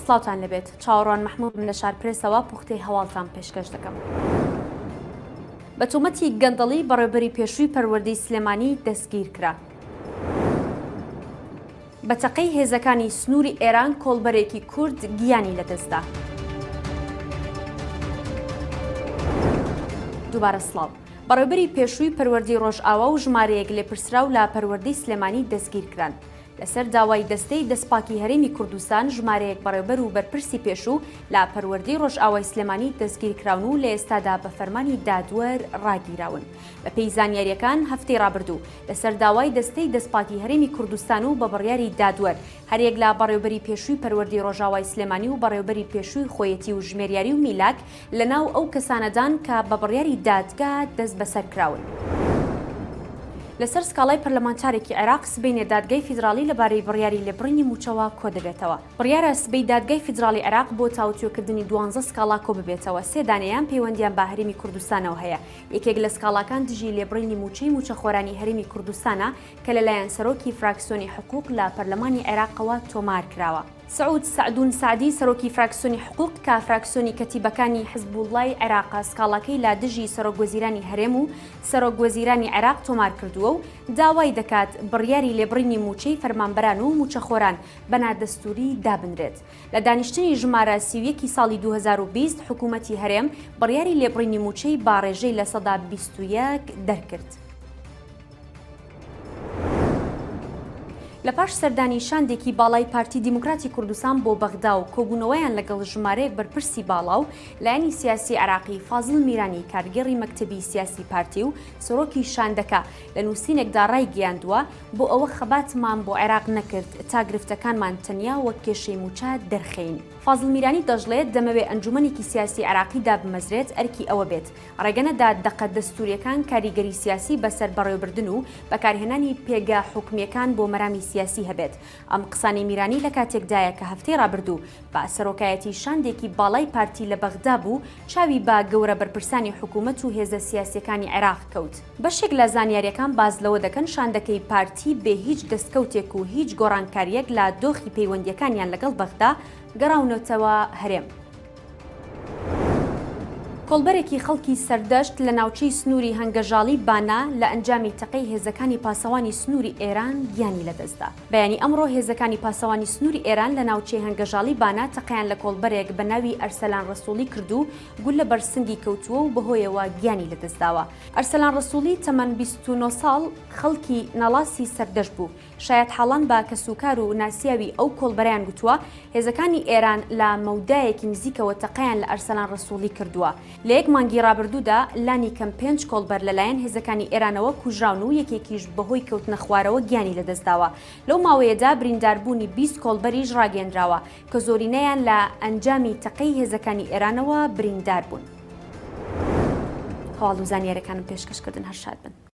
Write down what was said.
سڵاوتان لەبێت چاوەڕوان محمود لە شارپرێسەوە پوختەی هەواڵتان پێشکەش دەکەم. بە تۆمەتی گەندەڵی بەڕێوەبەری پێشووی پەروەردەی سلێمانی دەستگیر کرا. بە تەقەی هێزەکانی سنووری ئێران کۆڵبەرێکی کورد گیانی لەدەستدا. دووبارە سڵاو. بەڕێوەبەری پێشووی پەروەردەی ڕۆژئاوا و ژمارەیەک لێپرسراو لە پەروەردەی سلێمانی دەستگیر کران. لەسەر داوای دەستەی دەستپاکی هەرێمی کوردستان ژمارەیەک بەڕێوەبەر و بەرپرسی پێشوو لە پەروەردەی ڕۆژئاوای سلێمانی دەستگیرکراون و لە ئێستادا بە فەرمانی دادوەر ڕاگیراون. بە پێی زانیاریەکان هەفتەی ڕابردوو لەسەر داوای دەستەی دەستپاکی هەرێمی کوردستان و بە بڕیاری دادوەر هەرێک لە بەڕێوەبەری پێشووی پەروەردەی ڕۆژئاوای سلێمانی و بەڕێوەبەری پێشووی خۆیەتی و ژمێریاری و میلاک لەناو ئەو کەسانەدان کە بە بڕیاری دادگا دەست بەسەر کراون. لەسەر سکاڵای پەرلەمانتارێکی عێراق سبەی دادگای فیدراڵی لەبارەی بڕیاری لێبڕینی موچەوە کۆ دەبێتەوە. بڕیارە سبەی دادگای فیدراڵی عێراق بۆ تاوتوێکردنی 12 سکاڵا کۆ ببێتەوە. سێ دانەیان پەیوەندیان بە هەرێمی کوردستانەوە هەیە. یەکێک لە سکاڵاکان دژی لێبڕینی موچەی موچەخۆرانی هەرێمی کوردستانە کە لەلایەن سەرۆکی فراکسیۆنی حقوق لە پەرلەمانی عێراقەوە تۆمار کراوە. سعود سعدون سعدی سەرۆکی فراکسیۆنی حقوق کە فراکسیۆنی کەتیبەکانی حزبوڵڵای عێراق سکاڵاکەی لا دژی سەرۆکوەزیرانی هەرێم و سەرۆکوەزیرانی عێراق تۆمار کردووە و داوای دەکات بڕیاری لێبڕینی موچەی فەرمانبەران و موچەخۆران بەنادەستوری دابنرێت. لە دانیشتنی ژمارە 31 ساڵی 2020 حکوومەتی هەرێم بڕیاری لێبڕینی موچەی باڕێژەی لە سەدا 21 دەرکرد. لە پاش سەردانی شاندێکی باڵای پارتی دیموکراتی کوردستان بۆ بەغدا و کۆبوونەوەیان لەگەڵ ژمارەیەک بەرپرسی باڵا و لایەنی سیاسی عێراقی فازڵ میرانی کارگێڕی مەکتەبی سیاسی پارتی و سۆرۆکی شاندەکە لە نووسینێکدا ڕای گەیاندووە بۆ ئەوە خەباتمان بۆ عێراق نەکرد تا گرفتەکانمان تەنیا وەک کێشەی موچە دەرخەین. فازڵ میرانی دەژڵێت دەمەوێت ئەنجومەنێکی سیاسی عێراقیدا بمەزرێت ئەرکی ئەوە بێت ڕێگەنەدا دەقە دەستوریەکان کاریگەری سیاسی بەسەر بەڕێوەبردن و بەکارهێنانی پێگە حکومیەکان بۆ مەرامی سیاسی هەبێت. ئەم قسانی میرانی لە کاتێکدایە کە هەفتەی ڕابردوو بە سەرۆکایەتی شاندێکی باڵای پارتی لە بەغدا بوو چاوی بە گەورە بەرپرسانی حکوومەت و هێزە سیاسیەکانی عێراق کەوت. بەشێک لە زانیاریەکان باز لەوە دەکەن شاندەکەی پارتی بێ هیچ دەستکەوتێک و هیچ گۆڕانکاریەک لە دۆخی پەیوەندیەکانیان لەگەڵ بەغدا گەڕاونەتەوە هەرێم. کۆڵبەرێکی خەڵکی سەردەشت لە ناوچەی سنووری هەنگەژاڵی بانا لە ئەنجامی تەقەی هێزەکانی پاسەوانی سنووری ئێران گیانی لەدەستدا. بەیانی ئەمڕۆ هێزەکانی پاسەوانی سنووری ئێران لە ناوچەی هەنگەژاڵی بانا تەقەیان لە کۆڵبەرێک بە ناوی ئەرسەلان ڕەسووڵی کردو گول لە بەرسنگی کەوتووە و بەهۆیەوە گیانی لەدەستداوە. ئەرسەلان ڕەسووڵی تەمەن 29 ساڵ خەڵکی ناڵاسی سەردەشت بوو. شایەت حاڵان بە کەسوکار و ناسیاوی ئەو کۆڵبەریان گوتووە هێزەکانی ئێران لە مەودایەکی نزیکەوە تەقەیان لە ئەرسەلان ڕەسووڵی کردووە. لە یەک مانگی ڕابردوودا لانی کەم 5 کۆڵبەر لەلایەن هێزەکانی ئێرانەوە کوژراون و یەکێکیش بەهۆی کەوتنە خوارەوە گیانی لەدەستداوە. لەو ماوەیەدا برینداربوونی 20 کۆڵبەریش ڕاگەیەندراوە کە زۆرینەیان لە ئەنجامی تەقەی هێزەکانی ئێرانەوە بریندار بوون. هەواڵ و زانیاریەکانم پێشکەشکردن هەر شاد بن.